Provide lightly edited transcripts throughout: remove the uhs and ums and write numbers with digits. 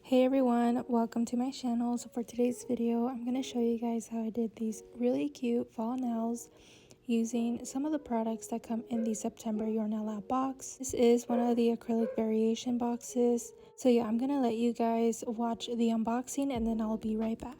Hey everyone, welcome to my channel. So for today's video, I'm going to show you guys how I did these really cute fall nails using some of the products that come in the September Your Nail Out box. This is one of the acrylic variation boxes. So yeah, I'm going to let you guys watch the unboxing and then I'll be right back.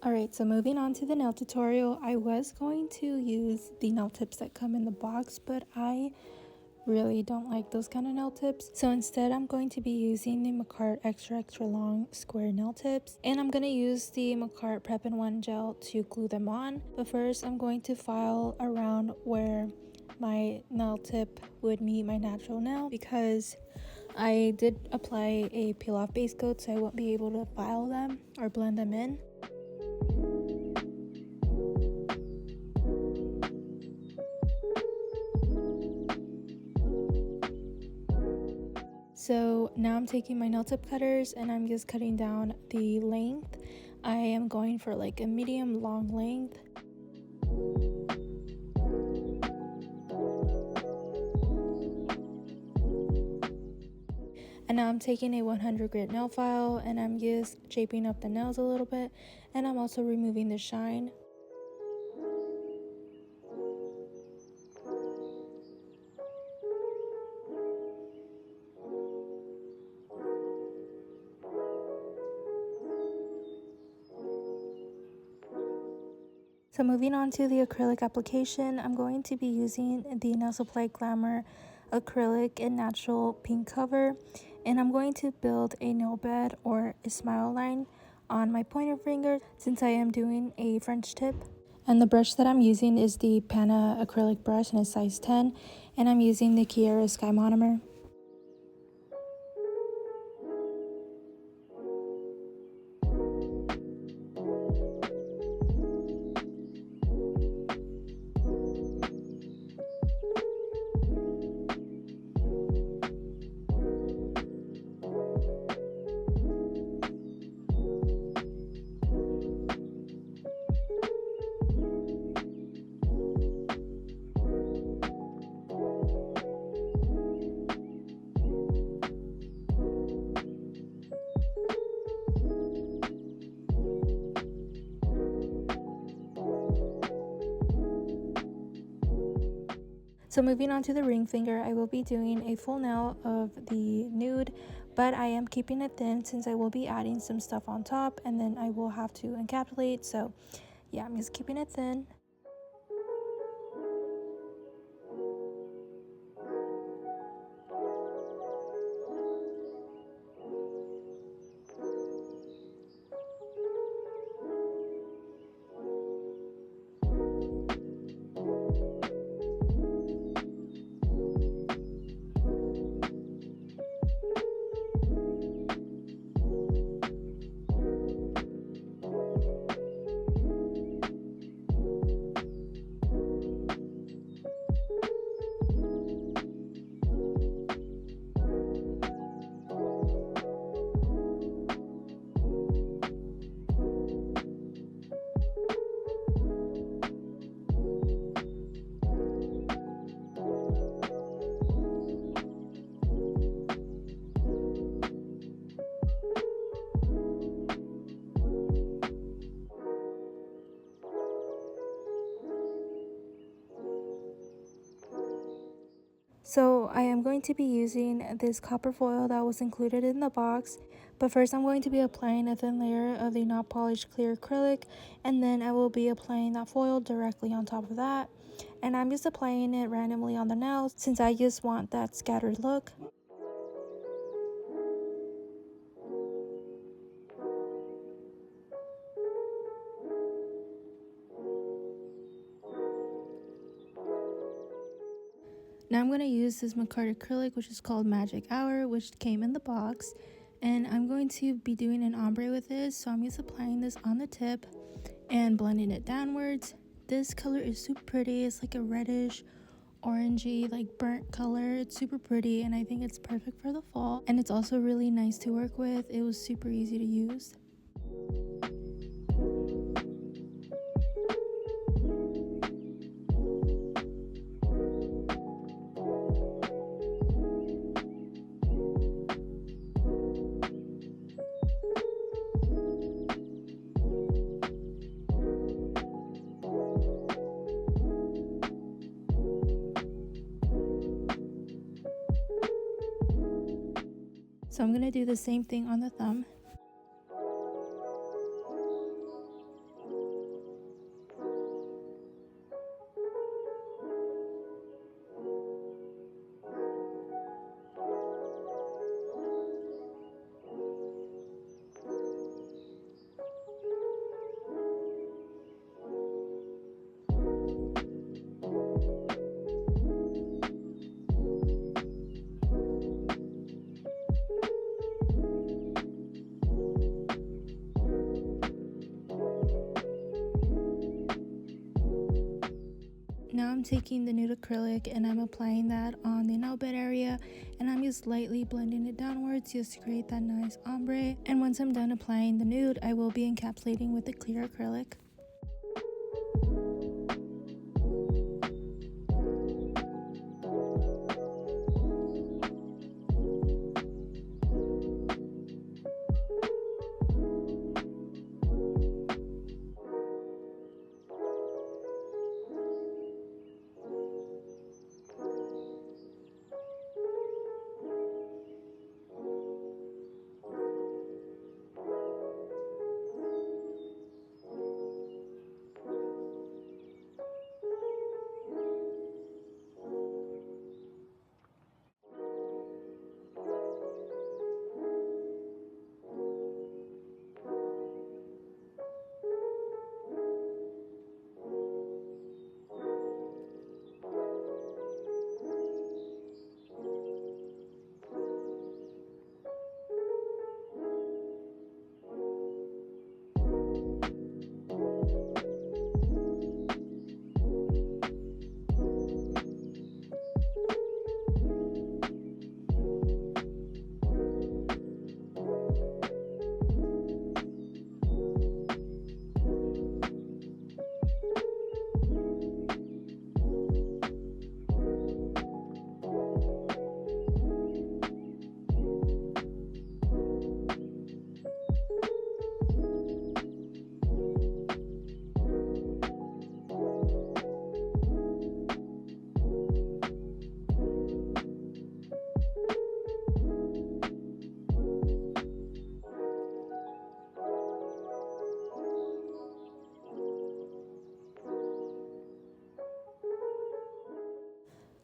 Alright, so moving on to the nail tutorial, I was going to use the nail tips that come in the box, but I really don't like those kind of nail tips. So instead, I'm going to be using the Macart extra long square nail tips. And I'm going to use the Macart Prep in 1 gel to glue them on. But first, I'm going to file around where my nail tip would meet my natural nail, because I did apply a peel off base coat, so I won't be able to file them or blend them in. So now I'm taking my nail tip cutters and I'm just cutting down the length. I am going for like a medium long length. And now I'm taking a 100 grit nail file and I'm just shaping up the nails a little bit, and I'm also removing the shine. So moving on to the acrylic application, I'm going to be using the Nail Supply Glamour acrylic and natural pink cover, and I'm going to build a nail bed or a smile line on my pointer finger since I am doing a French tip. And the brush that I'm using is the Pana acrylic brush and it's size 10, and I'm using the Kiara Sky Monomer. So moving on to the ring finger, I will be doing a full nail of the nude, but I am keeping it thin since I will be adding some stuff on top and then I will have to encapsulate. So yeah, I'm just keeping it thin. So I am going to be using this copper foil that was included in the box, but first I'm going to be applying a thin layer of the not polished clear acrylic, and then I will be applying that foil directly on top of that. And I'm just applying it randomly on the nails since I just want that scattered look. Now I'm going to use this Macart acrylic, which is called Magic Hour, which came in the box. And I'm going to be doing an ombre with this. So I'm just applying this on the tip and blending it downwards. This color is super pretty. It's like a reddish, orangey, like burnt color. It's super pretty and I think it's perfect for the fall. And it's also really nice to work with. It was super easy to use. So I'm going to do the same thing on the thumb. Now I'm taking the nude acrylic and I'm applying that on the nail bed area, and I'm just lightly blending it downwards just to create that nice ombre. And once I'm done applying the nude, I will be encapsulating with the clear acrylic.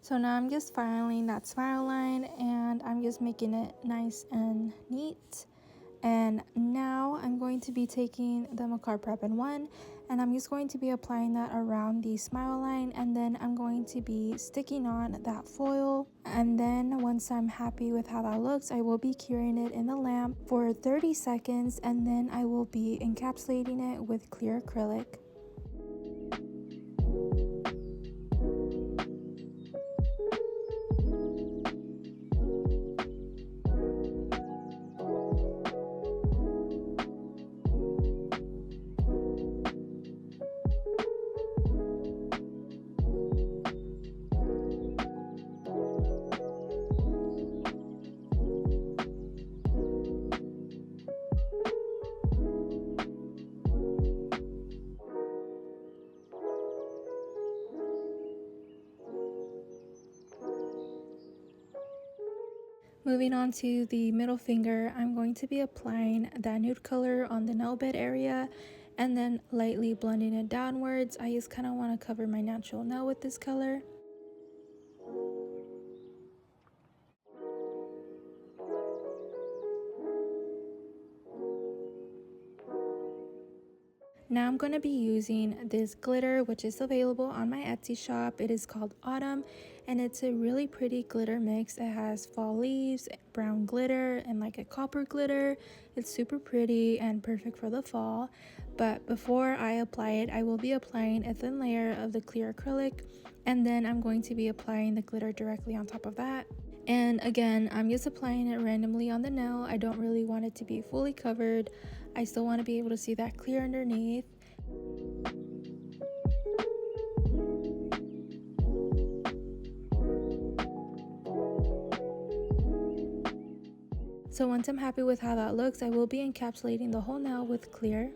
So now I'm just filing that smile line and I'm just making it nice and neat. And now I'm going to be taking the Macart Prep in 1 and I'm just going to be applying that around the smile line, and then I'm going to be sticking on that foil. And then once I'm happy with how that looks, I will be curing it in the lamp for 30 seconds and then I will be encapsulating it with clear acrylic. Moving on to the middle finger, I'm going to be applying that nude color on the nail bed area and then lightly blending it downwards. I just kind of want to cover my natural nail with this color. Now I'm going to be using this glitter, which is available on my Etsy shop. It is called Autumn, and it's a really pretty glitter mix. It has fall leaves, brown glitter, and like a copper glitter. It's super pretty and perfect for the fall. But before I apply it, I will be applying a thin layer of the clear acrylic, and then I'm going to be applying the glitter directly on top of that. And again, I'm just applying it randomly on the nail. I don't really want it to be fully covered. I still want to be able to see that clear underneath. So once I'm happy with how that looks, I will be encapsulating the whole nail with clear.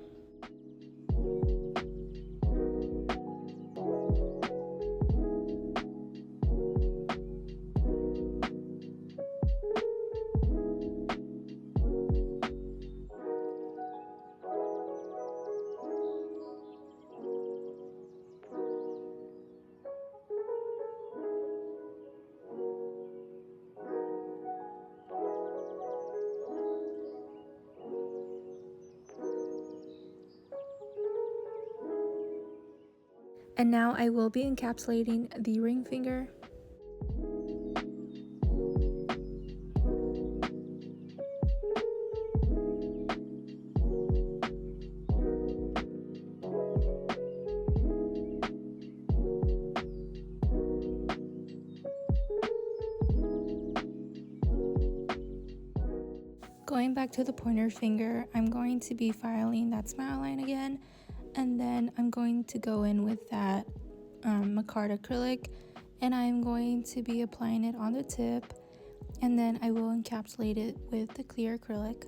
And now I will be encapsulating the ring finger. Going back to the pointer finger, I'm going to be filing that smile line again, and then I'm going to go in with that micarta acrylic, and I'm going to be applying it on the tip, and then I will encapsulate it with the clear acrylic.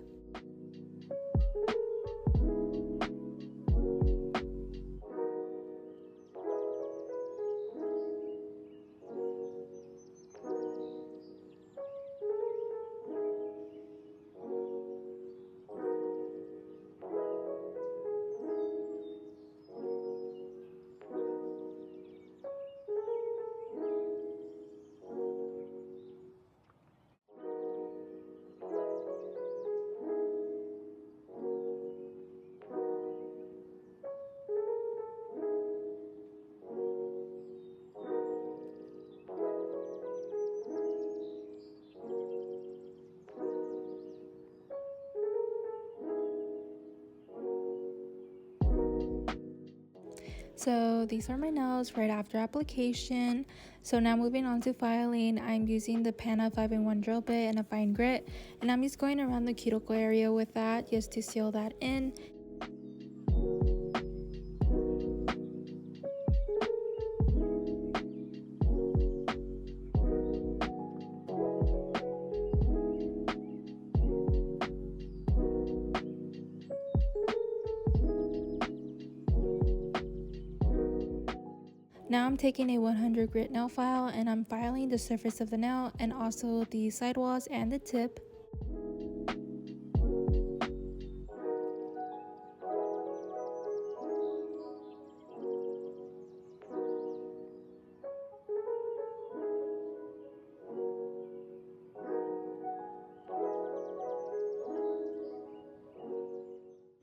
So these are my nails right after application. So now moving on to filing, I'm using the Pana 5-in-1 drill bit and a fine grit, and I'm just going around the cuticle area with that just to seal that in. Now I'm taking a 100 grit nail file and I'm filing the surface of the nail and also the sidewalls and the tip.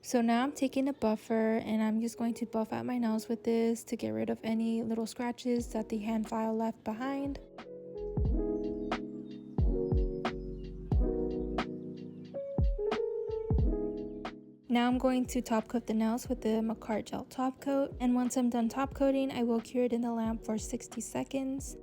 So now I'm taking a buffer and I'm just going to buff out my nails with this to get rid of any little scratches that the hand file left behind. Now I'm going to top coat the nails with the micarta gel top coat, and once I'm done top coating, I will cure it in the lamp for 60 seconds.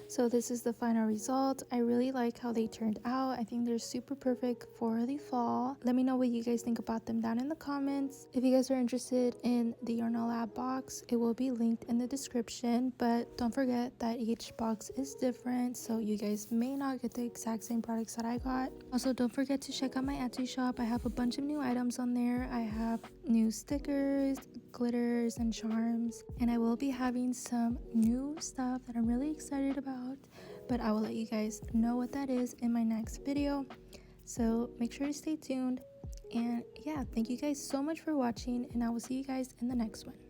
So this is the final result. I really like how they turned out. I think they're super perfect for the fall. Let me know what you guys think about them down in the comments. If you guys are interested in the Yarn Lab box, it will be linked in the description, but don't forget that each box is different, so you guys may not get the exact same products that I got. Also, don't forget to check out my Etsy shop. I have a bunch of new items on there. I have new stickers, glitters, and charms, and I will be having some new stuff that I'm really excited about, but I will let you guys know what that is in my next video, so make sure to stay tuned. And yeah, thank you guys so much for watching, and I will see you guys in the next one.